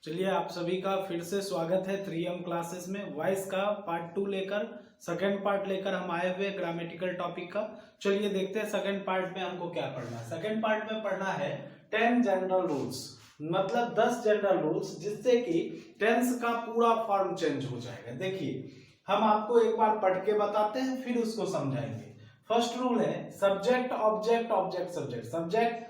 चलिए आप सभी का फिर से स्वागत है 3M क्लासेस में। वॉइस का पार्ट 2 लेकर सेकंड पार्ट लेकर हम आए हुए ग्रामेटिकल टॉपिक का। चलिए देखते हैं सेकंड पार्ट में हमको क्या पढ़ना है। सेकंड पार्ट में पढ़ना है 10 जनरल रूल्स, मतलब 10 जनरल रूल्स जिससे कि टेंस का पूरा फॉर्म चेंज हो जाएगा। देखिए हम आपको एक बार पढ़ के बताते हैं फिर उसको समझाएंगे। फर्स्ट रूल है subject object object subject. Subject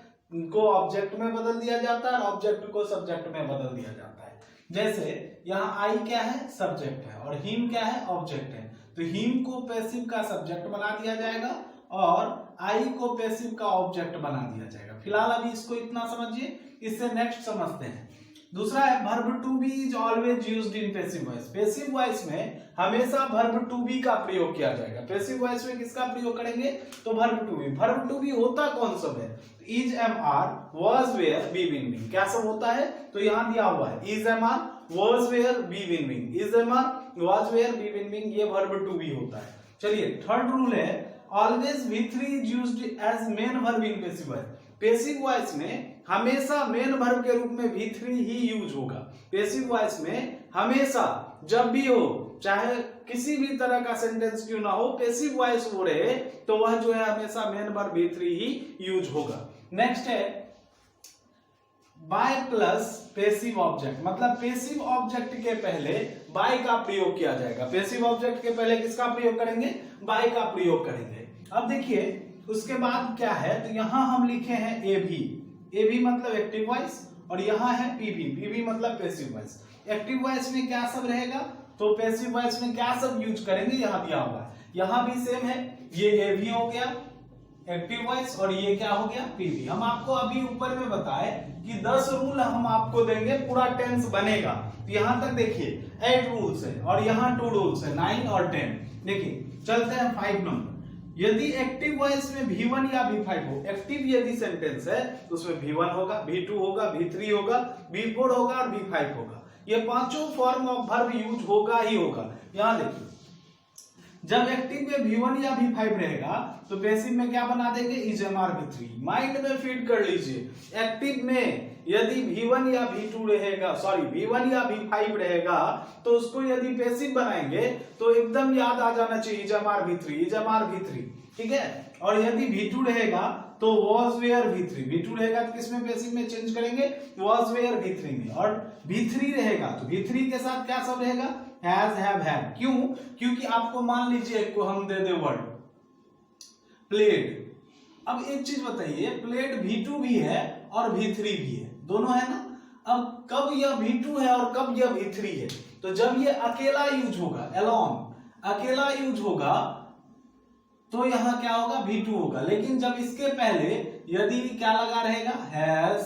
को ऑब्जेक्ट में बदल दिया जाता है और ऑब्जेक्ट को सब्जेक्ट में बदल दिया जाता है। जैसे यहाँ आई क्या है, सब्जेक्ट है, और हिम क्या है, ऑब्जेक्ट है। तो हिम को पैसिव का सब्जेक्ट बना दिया जाएगा और आई को पैसिव का ऑब्जेक्ट बना दिया जाएगा। फिलहाल अभी इसको इतना समझिए, इससे नेक्स्ट समझते हैं। दूसरा है verb to be is always used in passive voice. Passive voice में हमेशा वर्ब टू बी का प्रयोग किया जाएगा। पैसिव वॉइस में किसका प्रयोग करेंगे, तो verb to be. Verb to be होता कौन सब है, is am are was were be been been. क्या सब होता है, तो यहाँ दिया हुआ है is am are was were be been been. Is am are was were be been been, ये वर्ब टू बी होता है। चलिए थर्ड रूल है always V3 is used as main verb in passive voice. Passive voice में हमेशा main verb के रूप में V3 ही यूज होगा। पैसिव वॉइस में हमेशा जब भी हो, चाहे किसी भी तरह का सेंटेंस क्यों ना हो, पैसिव वॉइस हो रहे तो वह जो है हमेशा मेन वर्ब V3 ही यूज होगा। नेक्स्ट है बाय प्लस पैसिव ऑब्जेक्ट, मतलब पैसिव ऑब्जेक्ट के पहले बाय का प्रयोग किया जाएगा। पैसिव ऑब्जेक्ट के पहले किसका प्रयोग करेंगे, बाय का प्रयोग करेंगे। अब देखिए उसके बाद क्या है, तो यहां हम लिखे हैं ए भी मतलब एक्टिव वॉइस, और यहाँ है पी भी मतलब पैसिव वॉइस। एक्टिव वॉइस में क्या सब रहेगा, तो पैसिव वॉइस में क्या सब यूज करेंगे यहाँ दिया हुआ है। यहाँ भी सेम है, ये ए भी हो गया एक्टिव वॉइस और ये क्या हो गया पीवी। हम आपको अभी ऊपर में बताए कि 10 रूल हम आपको देंगे, पूरा टेंस बनेगा। तो यहां तक देखिए 8 रूल्स है और यहाँ 2 रूल्स है, 9 और 10। देखिए चलते हैं 5 नंबर। यदि एक्टिव वॉइस में V1 या V5 हो, एक्टिव यदि सेंटेंस है तो उसमें V1 होगा, V2 होगा, V3 होगा, V4 होगा और V5 होगा। ये पांचों फॉर्म ऑफ वर्ब यूज होगा ही होगा। यहां देखिए जब एक्टिव में V1 या V5 रहेगा तो पैसिव में क्या बना देंगे, is am are V3। Mind में फीड कर लीजिए, एक्टिव में यदि V1 या V2 रहेगा, V1 या V5 रहेगा तो उसको यदि पैसिव बनाएंगे तो एकदम याद आ जाना चाहिए is am are V3, is am are V3, ठीक है। और यदि V2 रहेगा तो was where V3, V2 रहेगा तो किसमें पैसिव में चेंज करेंगे, was where V3 में। और V3 रहेगा तो V3 के साथ क्या सब रहेगा, has have had। क्यों, क्योंकि आपको मान लीजिए को हम दे दे वर्ड प्लेड। अब एक चीज बताइए, प्लेड V2 भी है और V3 भी है, दोनों है ना। अब कब यह V2 है और कब यह V3 है, तो जब ये अकेला यूज होगा, alone अकेला यूज होगा तो यहां क्या होगा, V2 होगा। लेकिन जब इसके पहले यदि क्या लगा रहेगा, हैज,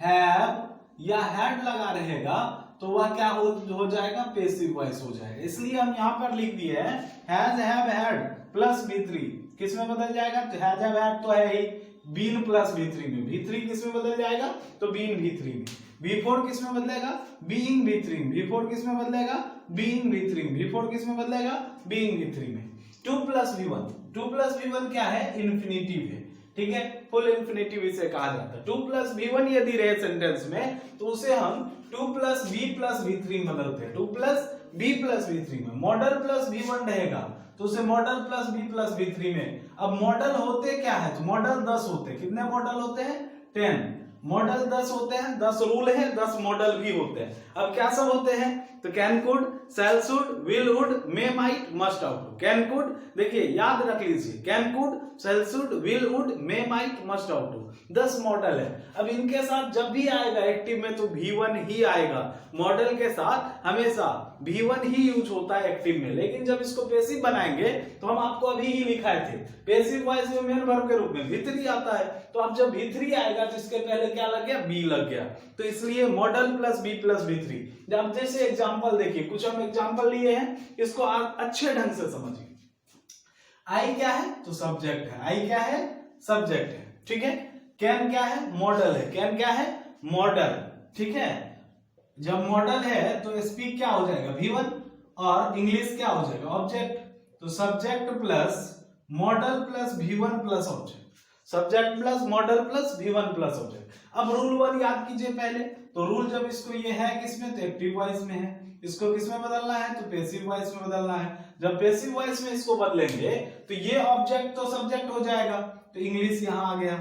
हैव या हैड लगा रहेगा तो वह क्या हो जाएगा, पैसिव वॉइस हो जाएगा। इसलिए हम यहां पर लिख दिए हैं has, have, had plus V3 किस में बदल जाएगा, तो हैज, हैव, हैड तो है ही बीन प्लस V3 में। V3 किस में बदल जाएगा, तो बीन V3 में। V4 किस में बदलेगा, बीइंग V3 में। V4 किस में बदलेगा, बीइंग V3 में। V4 किस में बदलेगा, बीइंग V3 में। 2 प्लस V1, 2 प्लस V1 क्या है, इन्फिनिटिव है, ठीक है, फुल इन्फिनिटिव इसे कहा जाता है। 2 प्लस V1 यदि रहे सेंटेंस में तो उसे हम 2 प्लस V प्लस V3 में बदलते हैं, 2 प्लस B प्लस V3 में। मॉडल प्लस V1 रहेगा तो उसे model plus B plus V3 में। अब मॉडल होते क्या है, तो मॉडल 10 होते हैं। कितने मॉडल होते हैं, 10 मॉडल 10 होते हैं, 10 रूल है, 10 मॉडल भी होते हैं। अब क्या सब होते हैं, तो can could, shall should, will would, may might, must ought. Can could देखिए याद रख लीजिए, can could, shall should, will would, may might, must ought, 10 modal है। अब इनके साथ जब भी आएगा एक्टिव में तो V1 ही आएगा। मॉडल के साथ हमेशा V1 ही यूज होता है एक्टिव में। लेकिन जब इसको पैसिव बनाएंगे तो हम आपको अभी ही लिखाए थे, पैसिव वॉइस में मेन वर्ब के रूप में V3 आता है। तो अब जब V3 आएगा तो इसके पहले क्या लग गया, B लग गया। तो इसलिए model plus B plus V3। जब जैसे एग्जांपल देखिए, कुछ हम एग्जांपल लिए हैं, इसको आप अच्छे ढंग से समझिए। आई क्या है, तो सब्जेक्ट है, आई क्या है, सब्जेक्ट है, ठीक है। कैन क्या है, मॉडल है, कैन क्या है, मॉडल, ठीक है। जब मॉडल है तो स्पीक क्या हो जाएगा, V1, और इंग्लिश क्या हो जाएगा, ऑब्जेक्ट। तो subject plus model plus V1 plus object. Subject plus model plus V1 plus object. अब रूल 1 याद कीजिए पहले। तो रूल जब इसको ये है किसमें, तो एक्टिव वॉइस में है, इसको किसमें बदलना है, तो पैसिव वॉइस में बदलना है। जब पैसिव वॉइस में इसको बदलेंगे तो ये ऑब्जेक्ट तो सब्जेक्ट हो जाएगा, तो इंग्लिश यहां आ गया।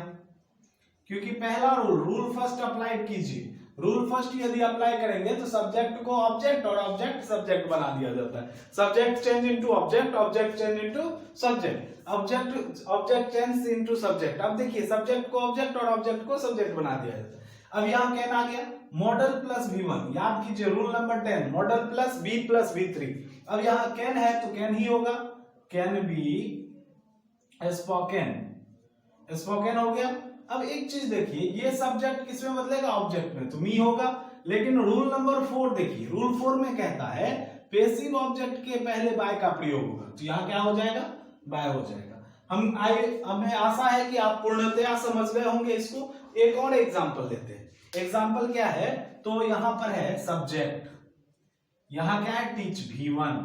क्योंकि पहला रूल फर्स्ट अप्लाइड कीजिए। रूल फर्स्ट यदि अप्लाई करेंगे तो सब्जेक्ट को ऑब्जेक्ट और ऑब्जेक्ट सब्जेक्ट बना दिया जाता है। Subject change into object, object change into subject, object change into subject. अब देखिए सब्जेक्ट को ऑब्जेक्ट और ऑब्जेक्ट को सब्जेक्ट बना दिया जाता है। अब यहां कैन आ गया, मॉडल प्लस V1, याद कीजिए rule number 10, model plus V plus V3। अब यहां कैन है तो कैन ही होगा, कैन बी स्पोकन, स्पोकन हो गया। अब एक चीज देखिए, ये सब्जेक्ट किसमें बदलेगा, ऑब्जेक्ट में, तो मी होगा। लेकिन रूल नंबर 4 देखिए, रूल 4 में कहता है पैसिव ऑब्जेक्ट के पहले बाय का प्रयोग होगा, तो यहां क्या हो जाएगा, बाय हो जाएगा। हमें आशा है कि आप पूर्णतया समझ गए होंगे इसको। एक और एग्जांपल लेते हैं। एग्जांपल क्या है, तो यहां पर है सब्जेक्ट, यहां क्या है टीच V1,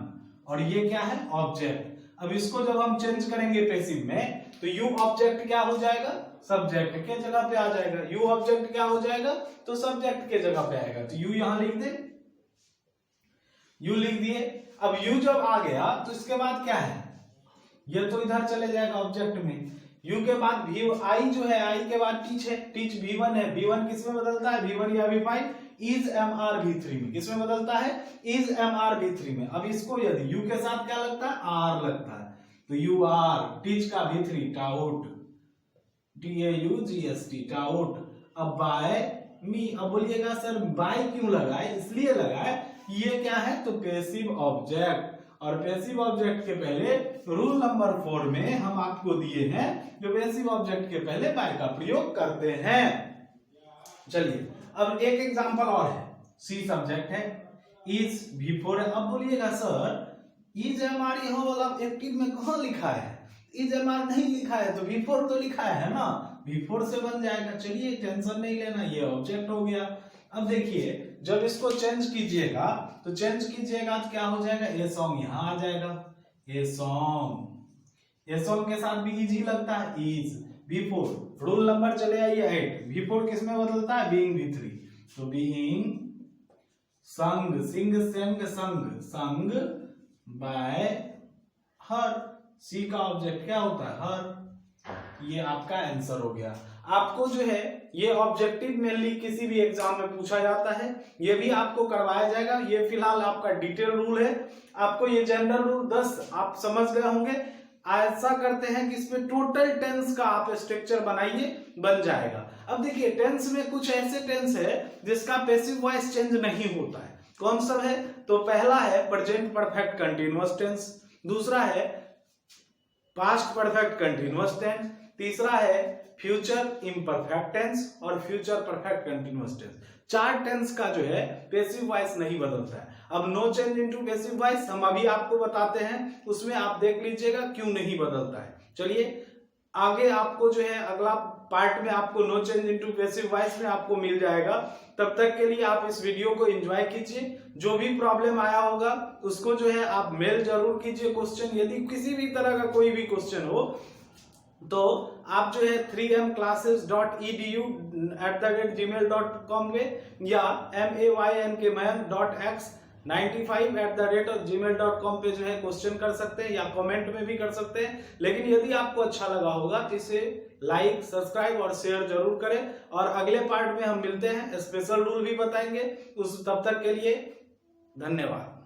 और ये क्या है ऑब्जेक्ट। अब इसको जब हम चेंज करेंगे पैसिव में तो यू ऑब्जेक्ट क्या हो जाएगा, सब्जेक्ट के जगह पे आ जाएगा। यू ऑब्जेक्ट क्या हो जाएगा, तो सब्जेक्ट के जगह पे आएगा। तो यू यहां लिख दे, यू लिख दिए। अब यू जब आ गया तो इसके बाद क्या है, ये तो इधर चले जाएगा ऑब्जेक्ट में। यू के बाद आई जो है, आई के बाद टीच है, टीच V1 है। V1 किसमें बदलता है, V1 या V5 इज MR V3 में। किसमें बदलता है, इज MR V3 में। अब इसको यदि यू के साथ क्या लगता है, आर लगता है, तो यू आर, टीच का V3 टाउट, TAUGST टाउट। अब बाय मी, अब बोलिएगा सर बाय क्यों लगाए, इसलिए लगाए ये क्या है, तो पैसिव ऑब्जेक्ट। और पैसिव ऑब्जेक्ट के पहले रूल नंबर 4 में हम आपको दिए हैं जो पैसिव ऑब्जेक्ट के पहले बाय का प्रयोग करते हैं। चलिए अब एक एग्जांपल और है, सी सब्जेक्ट है, इज V4 है। अब बोलिएगा सर इज MR यहां वाला एक्टिव में कहां लिखा है, इज MR नहीं लिखा है, तो V4 तो लिखा है ना, V4 से बन जाएगा। चलिए टेंशन नहीं लेना, ये ऑब्जेक्ट हो गया। अब देखिए जब इसको चेंज कीजिएगा तो चेंज कीजिएगा तो क्या हो जाएगा, ए सॉन्ग यहां आ जाएगा, ए सॉन्ग, ए सॉन्ग के साथ भी इज ही लगता है, इज V4। रूल नंबर चले आइए 8, V4 किसमें बदलता है, बीइंग V3, तो बीइंग संग, सिंग संग संग, संग बाय हर। सी का ऑब्जेक्ट क्या होता है, हर। ये आपका आंसर हो गया। आपको जो है ये ऑब्जेक्टिव मेनली किसी भी एग्जाम में पूछा जाता है, ये भी आपको करवाया जाएगा। ये फिलहाल आपका डिटेल रूल है, आपको ये जनरल रूल 10 आप समझ गए होंगे। ऐसा करते हैं कि इसमें टोटल टेंस का आप स्ट्रक्चर बनाइए, बन जाएगा। अब देखिए टेंस में कुछ ऐसे टेंस है जिसका पैसिव वॉइस चेंज नहीं होता है। कौन सा है, तो पहला है प्रेजेंट परफेक्ट कंटिन्यूअस टेंस, दूसरा है पास्ट परफेक्ट कंटिन्यूअस टेंस, तीसरा है फ्यूचर इम्परफेक्ट टेंस और future perfect continuous tense. 4 tense का जो है पैसिव वॉइस नहीं बदलता है। अब no change into passive voice हम अभी आपको बताते हैं, उसमें आप देख लीजिएगा क्यों नहीं बदलता है। चलिए आगे आपको जो है अगला पार्ट में आपको no change into passive voice में आपको मिल जाएगा। तब तक के लिए आप इस वीडियो को एंजॉय कीजिए। जो भी प्रॉब्लम आया होगा उसको जो है आप मेल जरूर कीजिए क्वेश्चन। यदि किसी भी तरह का कोई भी क्वेश्चन हो तो आप जो है 3mclasses.edu@gmail.com पे या maynk.x95@gmail.com पे जो है क्वेश्चन कर सकते हैं या कमेंट में भी कर सकते हैं। लेकिन यदि आपको अच्छा लगा होगा तो इसे लाइक, सब्सक्राइब और शेयर जरूर करें। और अगले पार्ट में हम मिलते हैं, स्पेशल रूल भी बताएंगे। तब तक के लिए धन्यवाद।